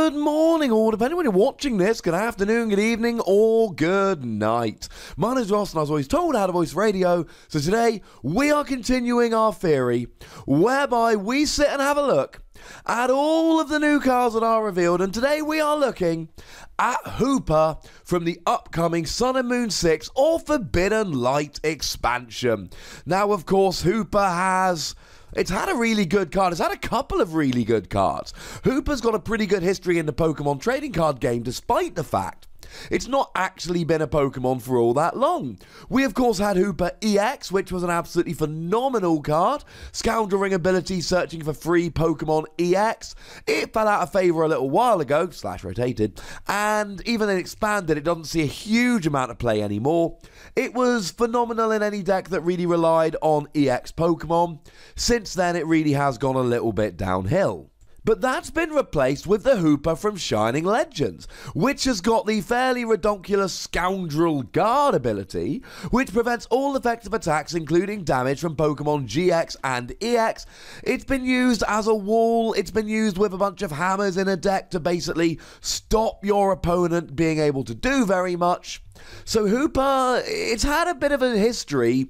Good morning, or depending when you're watching this, good afternoon, good evening, or good night. My name is Ross, and I was always told how to voice radio, so today we are continuing our theory, whereby we sit and have a look at all of the new cards that are revealed, and today we are looking at Hoopa from the upcoming Sun and Moon 6 or Forbidden Light expansion. Now, of course, Hoopa it's had a really good card. It's had a couple of really good cards. Hoopa's got a pretty good history in the Pokemon trading card game, despite the fact it's not actually been a Pokemon for all that long. We, of course, had Hoopa EX, which was an absolutely phenomenal card. Scoundrel Ring ability, searching for free Pokemon EX. It fell out of favour a little while ago, / rotated, and even then expanded, it doesn't see a huge amount of play anymore. It was phenomenal in any deck that really relied on EX Pokemon. Since then, it really has gone a little bit downhill. But that's been replaced with the Hoopa from Shining Legends, which has got the fairly redonkulous Scoundrel Guard ability, which prevents all effective attacks, including damage from Pokemon GX and EX. It's been used as a wall, it's been used with a bunch of hammers in a deck to basically stop your opponent being able to do very much. So Hoopa, it's had a bit of a history,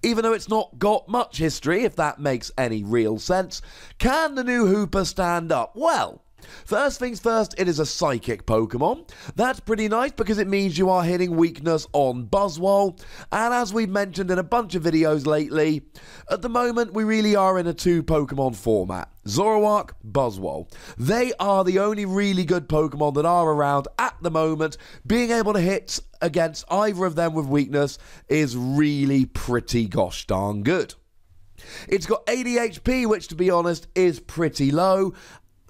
even though it's not got much history, if that makes any real sense. Can the new Hoopa stand up? Well, first things first, it is a psychic Pokemon. That's pretty nice because it means you are hitting weakness on Buzzwole. And as we've mentioned in a bunch of videos lately, at the moment we really are in a two Pokemon format. Zoroark, Buzzwole. They are the only really good Pokemon that are around at the moment. Being able to hit against either of them with weakness is really pretty gosh darn good. It's got 80 HP, which to be honest is pretty low.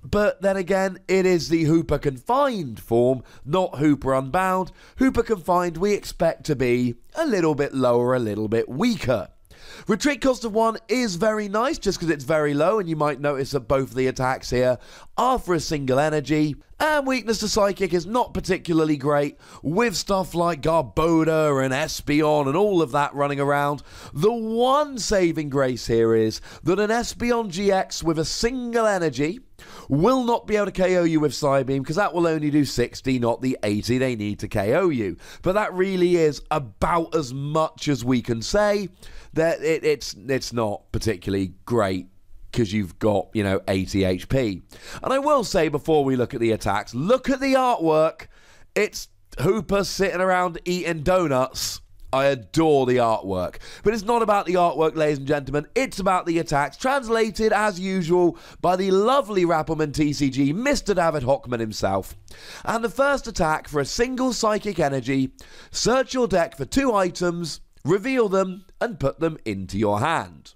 But then again, it is the Hoopa Confined form, not Hoopa Unbound. Hoopa Confined we expect to be a little bit lower, a little bit weaker. Retreat cost of 1 is very nice just because it's very low, and you might notice that both of the attacks here are for a single energy. And weakness to Psychic is not particularly great with stuff like Garbodor and Espeon and all of that running around. The one saving grace here is that an Espeon GX with a single energy will not be able to KO you with Psybeam because that will only do 60, not the 80 they need to KO you. But that really is about as much as we can say. That it's not particularly great because you've got, 80 HP. And I will say before we look at the attacks, look at the artwork. It's Hoopa sitting around eating donuts. I adore the artwork. But it's not about the artwork, ladies and gentlemen. It's about the attacks, translated, as usual, by the lovely Rappelmann TCG, Mr. David Hockman himself. And the first attack, for a single Psychic Energy, search your deck for 2 items, reveal them, and put them into your hand.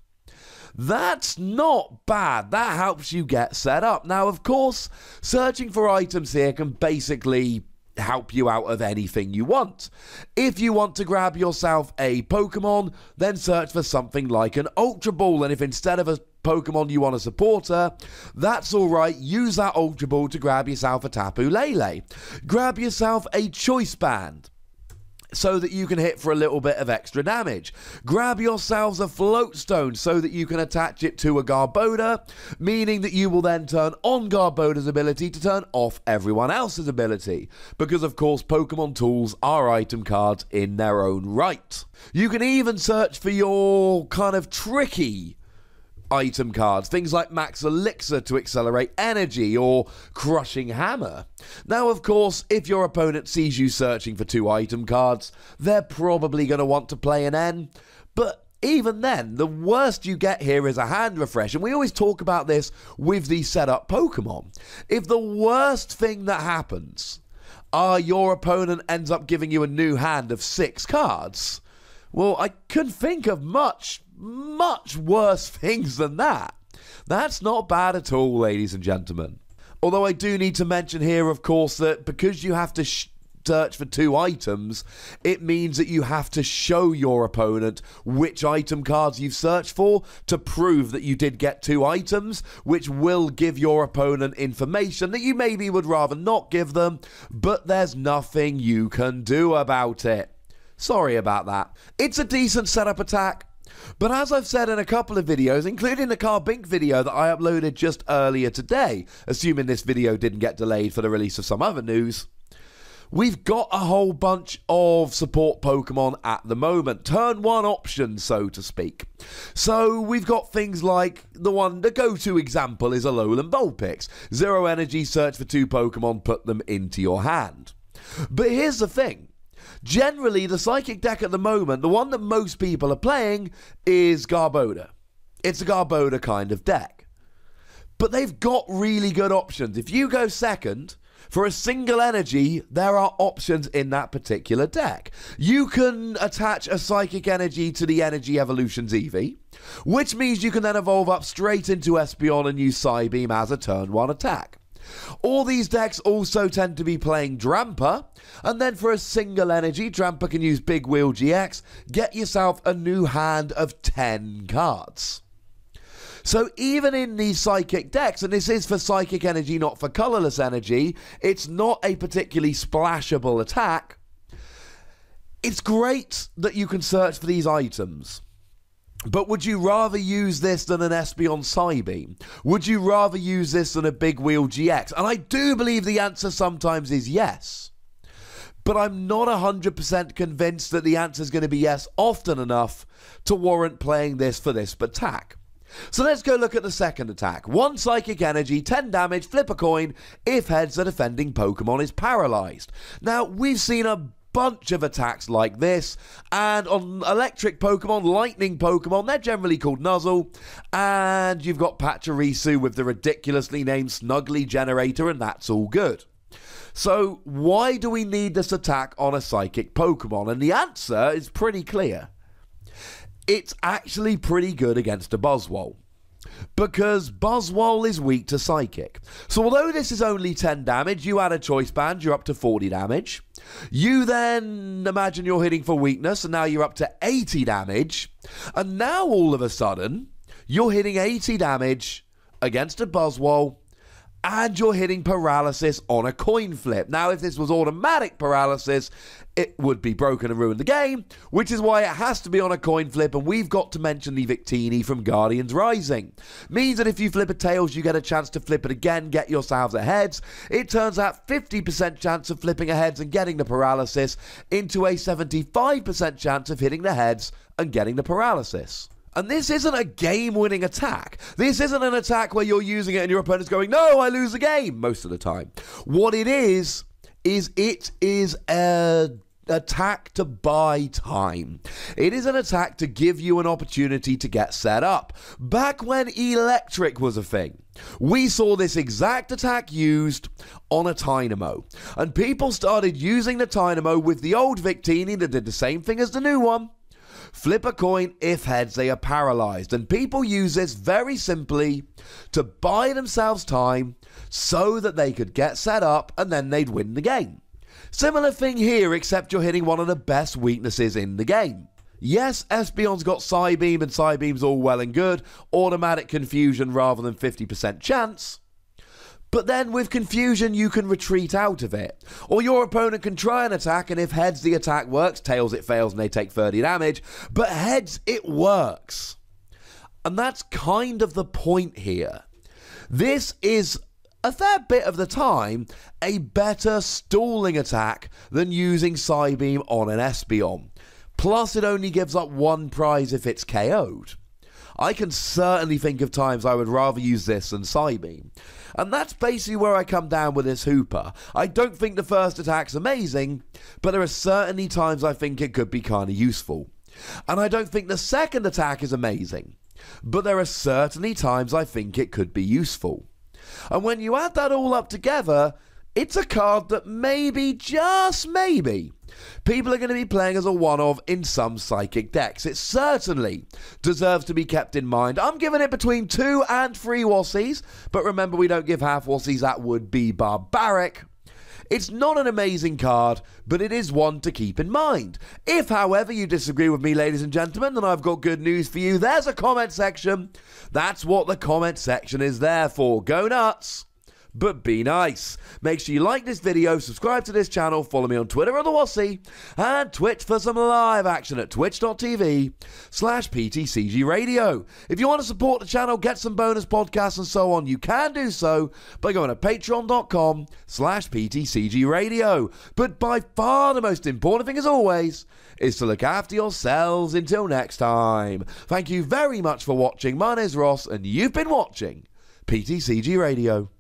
That's not bad. That helps you get set up. Now, of course, searching for items here can basically help you out of anything you want. If you want to grab yourself a Pokemon, then search for something like an Ultra Ball, and if instead of a Pokemon you want a supporter, that's alright, use that Ultra Ball to grab yourself a Tapu Lele. Grab yourself a Choice Band so that you can hit for a little bit of extra damage. Grab yourselves a Float Stone so that you can attach it to a Garbodor, meaning that you will then turn on Garbodor's ability to turn off everyone else's ability. Because of course Pokemon tools are item cards in their own right. You can even search for your kind of tricky item cards, things like Max Elixir to accelerate energy or Crushing Hammer. Now, of course, if your opponent sees you searching for 2 item cards, they're probably going to want to play an N, but even then, the worst you get here is a hand refresh, and we always talk about this with the setup Pokemon. If the worst thing that happens your opponent ends up giving you a new hand of 6 cards, well, I couldn't think of much worse things than that. That's not bad at all, ladies and gentlemen. Although I do need to mention here, of course, that because you have to search for 2 items, it means that you have to show your opponent which item cards you've searched for to prove that you did get 2 items, which will give your opponent information that you maybe would rather not give them, but there's nothing you can do about it. Sorry about that. It's a decent setup attack. But as I've said in a couple of videos, including the Carbink video that I uploaded just earlier today, assuming this video didn't get delayed for the release of some other news, we've got a whole bunch of support Pokemon at the moment. Turn 1 options, so to speak. So we've got things like the go-to example is Alolan Vulpix. 0 energy, search for 2 Pokemon, put them into your hand. But here's the thing. Generally, the Psychic deck at the moment, the one that most people are playing, is Garbodor. It's a Garbodor kind of deck. But they've got really good options. If you go second, for a single energy, there are options in that particular deck. You can attach a Psychic energy to the Energy Evolutions Eevee, which means you can then evolve up straight into Espeon and use Psybeam as a turn 1 attack. All these decks also tend to be playing Drampa, and then for a single energy, Drampa can use Big Wheel GX, get yourself a new hand of 10 cards. So even in these Psychic decks, and this is for Psychic energy, not for colourless energy, it's not a particularly splashable attack. It's great that you can search for these items. But would you rather use this than an Espeon Psybeam? Would you rather use this than a Big Wheel GX? And I do believe the answer sometimes is yes. But I'm not 100% convinced that the answer is going to be yes often enough to warrant playing this for this attack. So let's go look at the second attack. 1 Psychic Energy, 10 damage, flip a coin. If heads, the defending Pokemon is paralyzed. Now, we've seen a bunch of attacks like this, and on electric Pokemon, lightning Pokemon, they're generally called Nuzzle, and you've got Pachirisu with the ridiculously named Snuggly Generator, and that's all good. So why do we need this attack on a Psychic Pokemon? And the answer is pretty clear. It's actually pretty good against a Buzzwole, because Buzzwole is weak to Psychic. So although this is only 10 damage, you add a Choice Band, you're up to 40 damage. You then imagine you're hitting for weakness, and now you're up to 80 damage. And now all of a sudden, you're hitting 80 damage against a Buzzwole, and you're hitting Paralysis on a coin flip. Now, if this was automatic Paralysis, it would be broken and ruin the game, which is why it has to be on a coin flip, and we've got to mention the Victini from Guardians Rising. Means that if you flip a Tails, you get a chance to flip it again, get yourselves a Heads. It turns out 50% chance of flipping a Heads and getting the Paralysis into a 75% chance of hitting the Heads and getting the Paralysis. And this isn't a game-winning attack. This isn't an attack where you're using it and your opponent's going, no, I lose the game, most of the time. What it is it is an attack to buy time. It is an attack to give you an opportunity to get set up. Back when electric was a thing, we saw this exact attack used on a Tynamo. And people started using the Tynamo with the old Victini that did the same thing as the new one. Flip a coin, if heads, they are paralyzed. And people use this very simply to buy themselves time so that they could get set up and then they'd win the game. Similar thing here, except you're hitting one of the best weaknesses in the game. Yes, Espeon's got Psybeam, and Psybeam's all well and good. Automatic confusion rather than 50% chance. But then with confusion, you can retreat out of it. Or your opponent can try an attack, and if heads, the attack works. Tails, it fails, and they take 30 damage. But heads, it works. And that's kind of the point here. This is, a fair bit of the time, a better stalling attack than using Psybeam on an Espeon. Plus, it only gives up 1 prize if it's KO'd. I can certainly think of times I would rather use this than Psybeam. And that's basically where I come down with this Hoopa. I don't think the first attack's amazing, but there are certainly times I think it could be kind of useful. And I don't think the second attack is amazing, but there are certainly times I think it could be useful. And when you add that all up together, it's a card that maybe, just maybe, people are going to be playing as a one-of in some Psychic decks. It certainly deserves to be kept in mind. I'm giving it between 2 and 3 Wassies, but remember, we don't give half Wassies. That would be barbaric. It's not an amazing card, but it is one to keep in mind. If, however, you disagree with me, ladies and gentlemen, then I've got good news for you. There's a comment section. That's what the comment section is there for. Go nuts. but be nice. Make sure you like this video, subscribe to this channel, follow me on Twitter or the Wussy, and Twitch for some live action at twitch.tv/PTCGRadio. If you want to support the channel, get some bonus podcasts and so on, you can do so by going to patreon.com/PTCGRadio. But by far the most important thing, as always, is to look after yourselves until next time. Thank you very much for watching. My name's Ross, and you've been watching PTCG Radio.